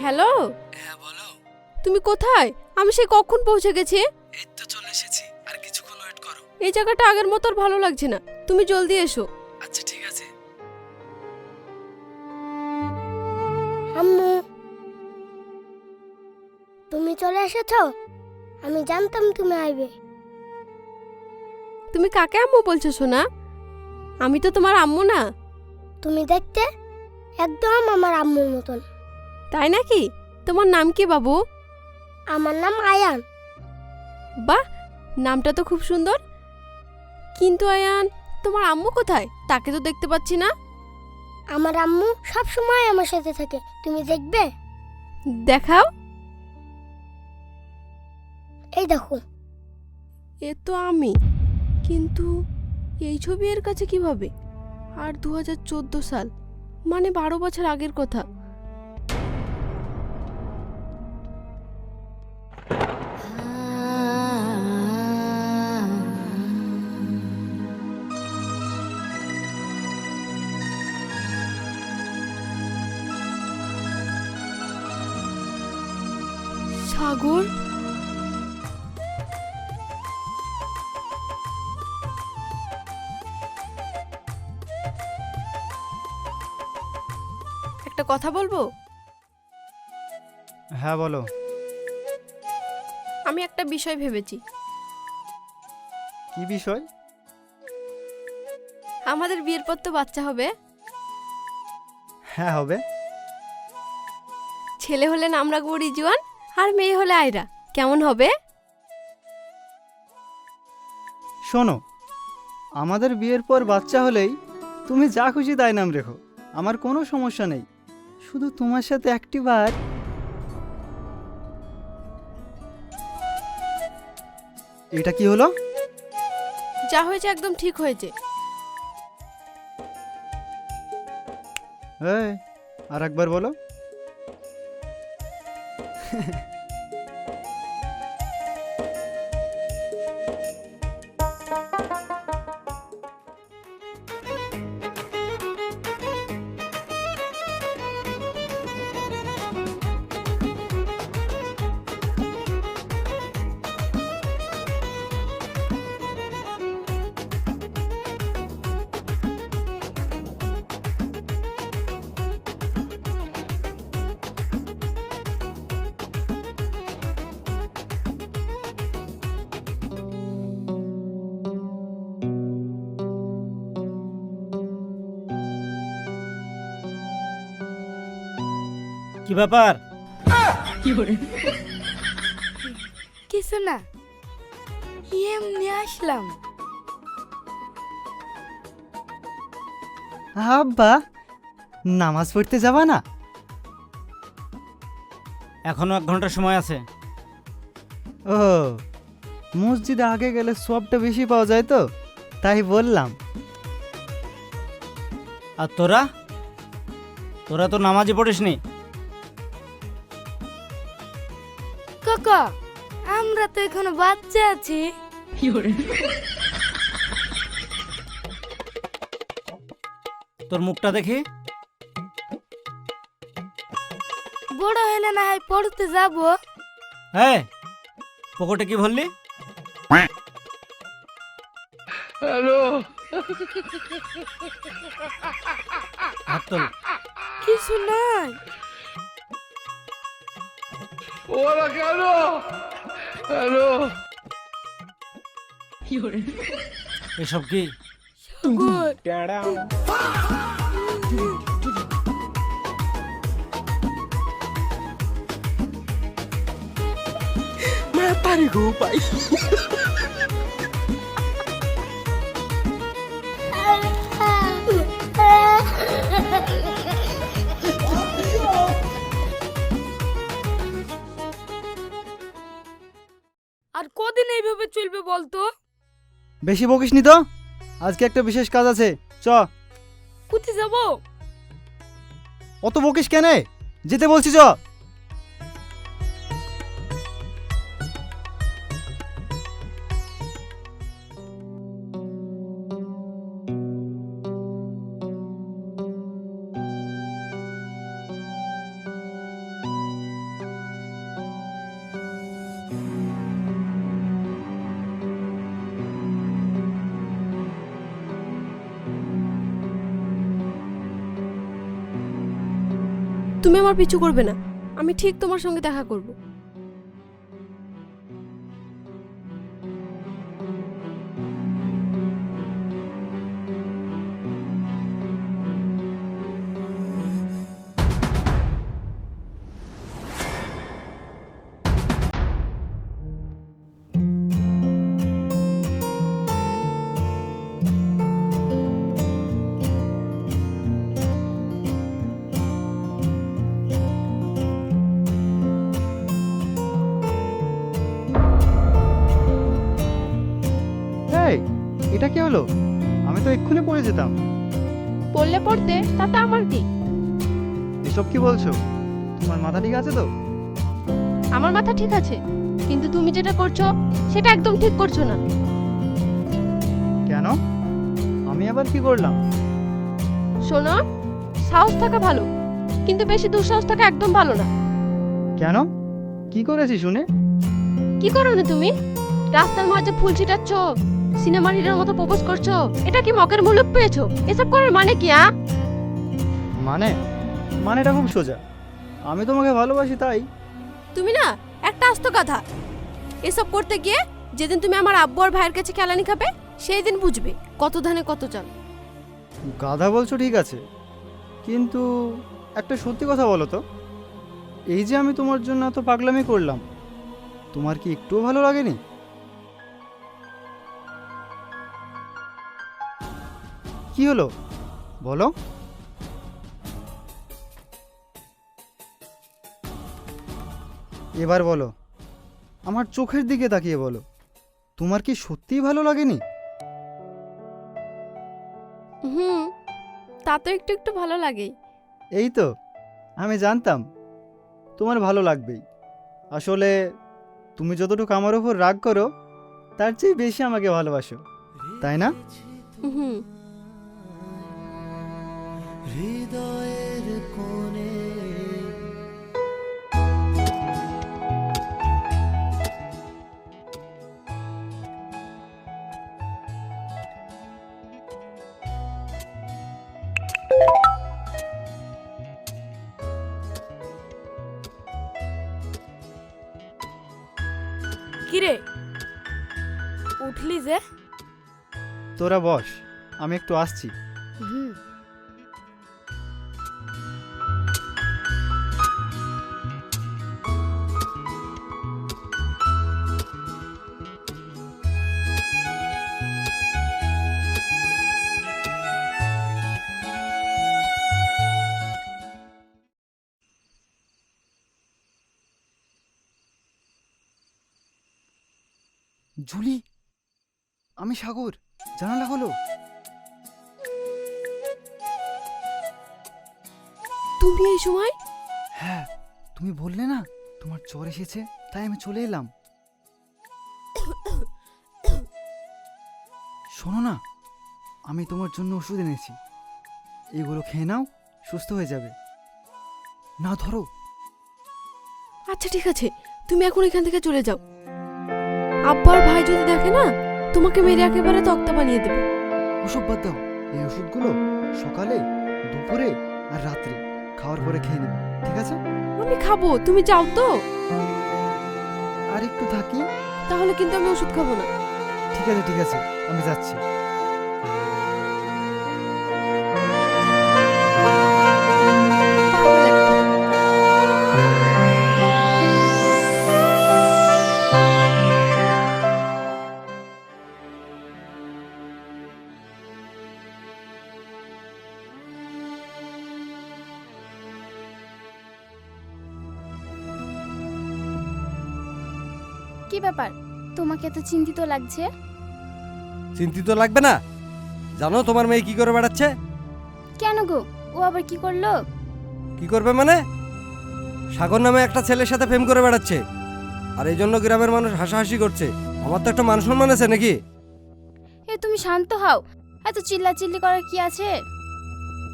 Hello, হ্যাঁ বলো। তুমি কোথায়? আমি সেই কখন পৌঁছে গেছি। এই তো চলে এসেছি, আর কিছুক্ষণ ওয়েট করো। এই জায়গাটা আগের মতো আর ভালো লাগছে না, তুমি জলদি এসো। আচ্ছা ঠিক আছে। আম্মু, তুমি চলে এসেছো? আমি জানতাম তুমি আইবে। তুমি কাকে আম্মু বলছো সোনা? আমি তো তোমার আম্মু না। তুমি দেখতে একদম আমার আম্মুর মতন। তাই নাকি? তোমার নাম কি বাবু? আমার নাম আয়ান। বাহ, নামটা তো খুব সুন্দর। কিন্তু আয়ান, তোমার আম্মু কোথায়? তাকে তো দেখতে পাচ্ছি না। আমার আম্মু সব সময় আমার সাথে থাকে, তুমি দেখবে। দেখাও। এই দেখো। এ তো আমি, কিন্তু এই ছবি এর কাছে কিভাবে? আর 2014 সাল, মানে 12 বছর আগের কথা। সাগর, একটা কথা বলবো? হ্যাঁ বলো। আমি একটা বিষয় ভেবেছি। কি বিষয়? আমাদের বিয়ের পর তো বাচ্চা হবে। হ্যাঁ হবে। ছেলে হলে নাম রাখবো রিজওয়ান, আর মেয়ে হলে আয়রা। কেমন হবে? শোনো, আমাদের বিয়ের পর বাচ্চা হলেই তুমি যা খুশি তাই নাম রেখো, আমার কোনো সমস্যা নেই। শুধু তোমার সাথে একটিবার। এটা কি হলো? যা হয়েছে একদম ঠিক হয়েছে। এই, আর একবার বলো। কি ব্যাপার? কিছু না, এমনি আসলাম। আব্বা, নামাজ পড়তে যাবা না? এখনো 1 ঘন্টা সময় আছে। ও, মসজিদে আগে গেলে সবটা বেশি পাওয়া যায় তো, তাই বললাম। আর তোরা তোরা তো নামাজই পড়িসনি। কাকা, আমরা তো এখনো বাচ্চা আছি। তোর মুখটা দেখি। বড় হলে না হয় পড়তে যাব। হ্যাঁ, পকেটে কি ভরলি? হাত তোল। কিছু নাই। এসব কি? আর কদিন এইভাবে চলবে বলতো? বেশি বকিসনি তো, আজকে একটা বিশেষ কাজ আছে। চ। কোথায় যাব? অত বকিস কেন? যেতে বলছি চ। তুমি আমার পিছু করবে না, আমি ঠিক তোমার সঙ্গে দেখা করব। এই, এটা কি হলো? আমি তো এক্ষুনি পড়ে যেতাম। পড়লে পড়তে, তাতে আমার কি? এসব কি বলছো? তোমার মাথা ঠিক আছে তো? আমার মাথা ঠিক আছে, কিন্তু তুমি যেটা করছো সেটা একদম ঠিক করছো না। কেন? আমি আবার কি করলাম? শোনো, সাহস থাকা ভালো, কিন্তু বেশি দুঃসাহস থাকা একদম ভালো না। কেন? কি করেছি শুনে? কি করো না তুমি? রাস্তার মাঝে ফুল ছিটাচ্ছ, সিনেমার হিরোর মতো প্রপোজ করছো, এটা কি মকের মুলুক পেয়েছো? এসব করার মানে কি? মানেটা খুব সোজা। আমি তোমাকে ভালোবাসি তাই। তুমি না একটা আস্ত গাধা। এসব করতে গিয়ে যেদিন তুমি আমার আব্বু আর ভাইয়ের কাছে খেলানি খাবে, সেই দিন বুঝবে কত ধানে কত চাল। গাধা বলছো ঠিক আছে, কিন্তু একটা সত্যি কথা বলো তো, এই যে আমি তোমার জন্য এত পাগলামি করলাম, তোমার কি একটুও ভালো লাগেনি? কি হলো বলো? এবার বলো, আমার চোখের দিকে তাকিয়ে বলো, তোমার কি সত্যিই ভালো লাগেনি? হুম, তা তো একটু একটু ভালো লাগেই। এই তো, আমি জানতাম তোমার ভালো লাগবেই। আসলে তুমি যতটুকু আমার ওপর রাগ করো, তার চেয়ে বেশি আমাকে ভালোবাসো, তাই না? হুম। হৃদয়ের কোণে কিরে, উঠলি যে? তোরা বস, আমি একটু আসছি। হুম। জুলি, আমি সাগর, জানালা হলো। তুমি এই সময়? হ্যাঁ, তুমি বললে না তোমার জ্বর এসেছে, তাই আমি চলে এলাম। শোনো না, আমি তোমার জন্য ওষুধ এনেছি, এগুলো খেয়ে নাও, সুস্থ হয়ে যাবে। না ধরো। আচ্ছা ঠিক আছে, তুমি এখন এখান থেকে চলে যাও। আব্বার ভাই যদি দেখে না, তোমাকে মেরে একেবারে তক্তা বানিয়ে দেবে। ওসব বাদ দাও, এই ওষুধগুলো সকালে, দুপুরে আর রাত্রে খাওয়ার পরে খেয়ে নেবে, ঠিক আছে? আমি খাবো, তুমি যাও তো। আর একটু থাকি। তাহলে কিন্তু আমি ওষুধ খাবো না। ঠিক আছে ঠিক আছে, আমি যাচ্ছি। কি ব্যাপার, তোমাকে এত চিন্তিত লাগছে? চিন্তিত লাগবে না? জানো তোমার মেয়ে কি করে বেড়াচ্ছে? কেন গো, ও আবার কি করলো? কি করবে মানে? সাগর নামে একটা ছেলের সাথে প্রেম করে বেড়াচ্ছে, আর এই জন্য গ্রামের মানুষ হাসাহাসি করছে। আমার তো একটা মান সম্মান আছে নাকি? এ তুমি শান্ত হও, এত চিল্লাচিল্লি করার কি আছে?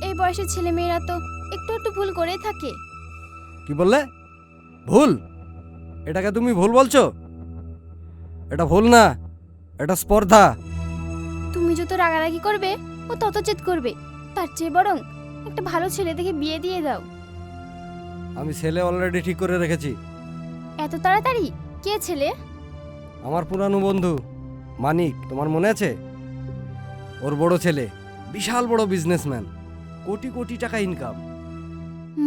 এই বয়সের ছেলে মেয়েরা তো একটু একটু ভুল করেই থাকে। কি বললে? ভুল? এটাকে তুমি ভুল বলছো? এটা ভুল না, এটা স্পর্ধা। তুমি যত রাগারাগি করবে, ও তত জেদ করবে। তার চেয়ে বরং একটা ভালো ছেলে দেখে বিয়ে দিয়ে দাও। আমি ছেলে অলরেডি ঠিক করে রেখেছি। এত তাড়াতাড়ি? কে ছেলে? আমার পুরানো বন্ধু মানিক, তোমার মনে আছে? ওর বড় ছেলে বিশাল বড় বিজনেসম্যান, কোটি কোটি টাকা ইনকাম।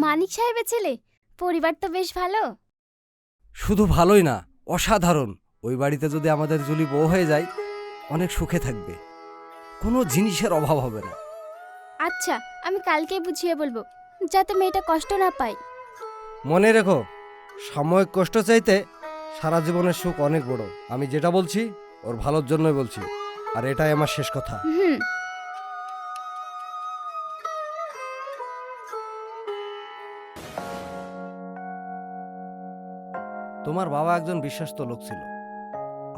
মানিক সাহেবের ছেলে? পরিবার তো বেশ ভালো। শুধু ভালোই না, অসাধারণ। ওই বাড়িতে যদি আমাদের জুলি বউ হয়ে যায়, অনেক সুখে থাকবে, কোনো জিনিসের অভাব হবে না। আচ্ছা, আমি কালকেই বুঝিয়ে বলবো, যাতে মেয়েটা কষ্ট না পায়। মনে রেখো, সাময়িক কষ্ট চাইতে সারা জীবনের সুখ অনেক বড়। আমি যেটা বলছি ওর ভালোর জন্যই বলছি, আর এটাই আমার শেষ কথা। হুম। তোমার বাবা একজন বিশ্বস্ত লোক ছিল,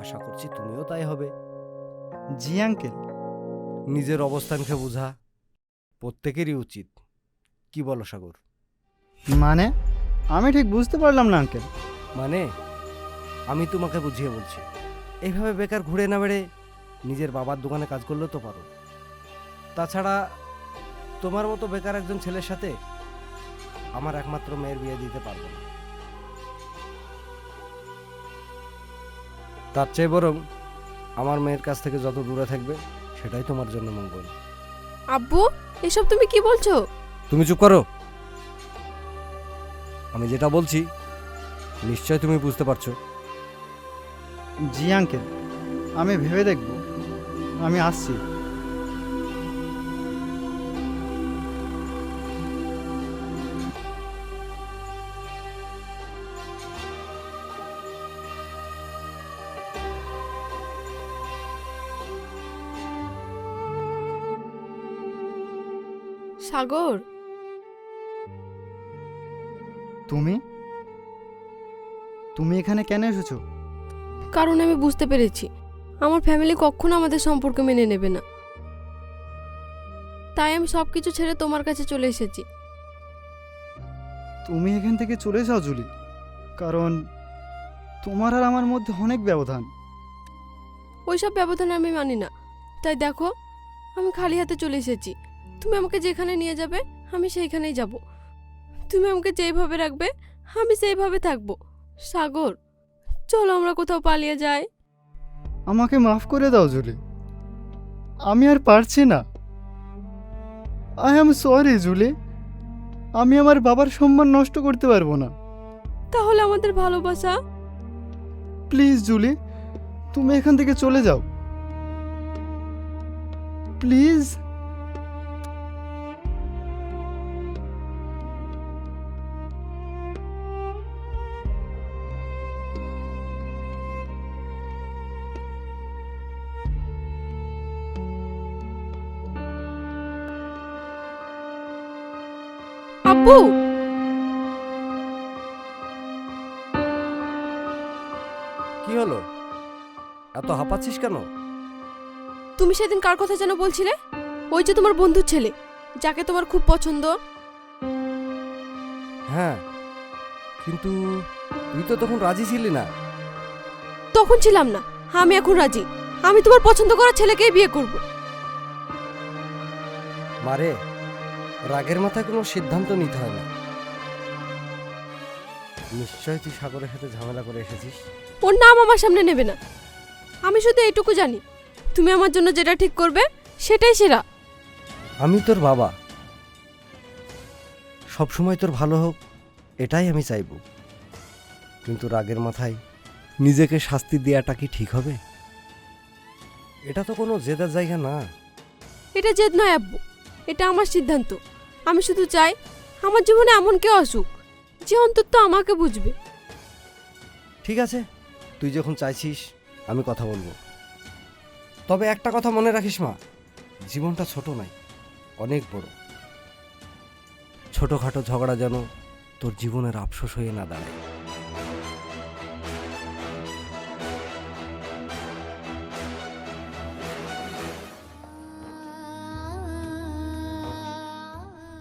আশা করছি তুমিও তাই হবে। জি আঙ্কেল। নিজের অবস্থানকে বোঝা প্রত্যেকেরই উচিত। কি বলো সাগর? মানে আমি ঠিক বুঝতে পারলাম না আঙ্কেল। মানে আমি তোমাকে বুঝিয়ে বলছি, এইভাবে বেকার ঘুরে না বেড়ে নিজের বাবার দোকানে কাজ করলেও তো পারো। তাছাড়া তোমার মতো বেকার একজন ছেলের সাথে আমার একমাত্র মেয়ের বিয়ে দিতে পারবো না। তার চেয়ে বরং আমার মেয়ের কাছ থেকে যত দূরে থাকবে সেটাই তোমার জন্য মঙ্গল। আব্বু, এসব তুমি কি বলছো? তুমি চুপ করো। আমি যেটা বলছি নিশ্চয় তুমি বুঝতে পারছো। জি আঙ্কেল, আমি ভেবে দেখব। আমি আসছি। সাগর, তুমি তুমি এখানে কেন এসেছো? কারণ আমি বুঝতে পেরেছি আমার ফ্যামিলি কখনো আমাদের সম্পর্ক মেনে নেবে না, তাই আমি সব কিছু ছেড়ে তোমার কাছে চলে এসেছি। তুমি এখান থেকে চলে যাও জুলি, কারণ তোমার আর আমার মধ্যে অনেক ব্যবধান। ওইসব ব্যবধান আমি মানি না, তাই দেখো আমি খালি হাতে চলে এসেছি। তুমি আমাকে যেখানে নিয়ে যাবে আমি সেইখানেই যাব। তুমি আমাকে যেইভাবে রাখবে আমি সেইভাবে থাকবো। সাগর, চলো আমরা কোথাও পালিয়ে যাই। আমাকে মাফ করে দাও জুলি, আমি আর পারছি না। আই এম সরি জুলি, আমি আমার বাবার সম্মান নষ্ট করতে পারবো না। তাহলে আমাদের ভালোবাসা? প্লিজ জুলি, তুমি এখান থেকে চলে যাও প্লিজ। আব্বু, কি হলো, এত হাঁপাচ্ছিস কেন? তুমি সেদিন কার কথা যেন বলছিলে? ওই যে তোমার বন্ধুর ছেলে, যাকে তোমার খুব পছন্দ। হ্যাঁ, কিন্তু তুই তো তখন রাজি ছিলি না। তখন ছিলাম না, আমি এখন রাজি। আমি তোমার পছন্দ করা ছেলেকেই বিয়ে করব। মারে, রাগের মাথায় কোনো সিদ্ধান্ত নিতে হয় না। নিশ্চয় তুই সাগরের সাথে ঝামেলা করে এসেছিস। ওর নাম আমার সামনে নেবে না। আমি শুধু এইটুকু জানি, তুমি আমার জন্য যেটা ঠিক করবে সেটাই সেরা। আমি তোর বাবা, সব সময় তোর ভালো হোক এটাই আমি চাইব। কিন্তু রাগের মাথায় নিজেকে শাস্তি দেওয়াটা কি ঠিক হবে? এটা তো কোনো জেদার জায়গা না। এটা জেদ নয় আব্বু, এটা আমার সিদ্ধান্ত। আমি শুধু চাই আমার জীবনে এমন কেউ আসুক যে অন্তত আমাকে বুঝবে। ঠিক আছে, তুই যখন চাইছিস আমি কথা বলবো। তবে একটা কথা মনে রাখিস মা, জীবনটা ছোট নয়, অনেক বড়। ছোটখাটো ঝগড়া যেন তোর জীবনের আফসোস হয়ে না দাঁড়ায়।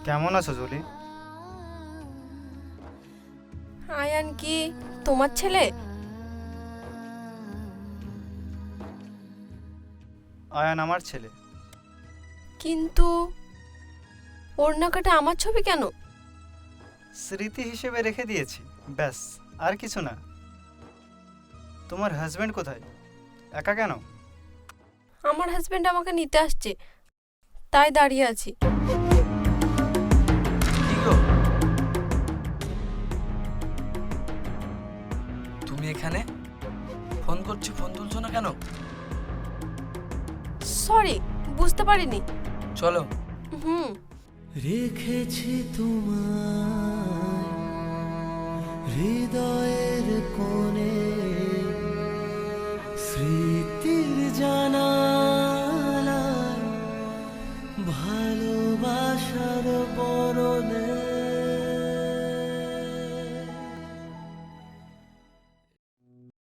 কেমন আছো জুলি? আয়ান কি তোমার ছেলে? আয়ান আমার ছেলে। কিন্তু ওর নাকাটা আমার ছবি কেন? স্মৃতি হিসেবে রেখে দিয়েছি, ব্যাস, আর কিছু না। তোমার হাজবেন্ড কোথায়? একা কেন? আমার হাজবেন্ড আমাকে নিতে আসছে, তাই দাঁড়িয়ে আছি। কি গো, তুমি এখানে? ফোন করছি, ফোন তুলছো না কেন? সরি, বুঝতে পারিনি। চলো। হুম। রেখেছি তোমায় হৃদয়ের কোণে, স্মৃতির জানালায় ভালোবাসার বড়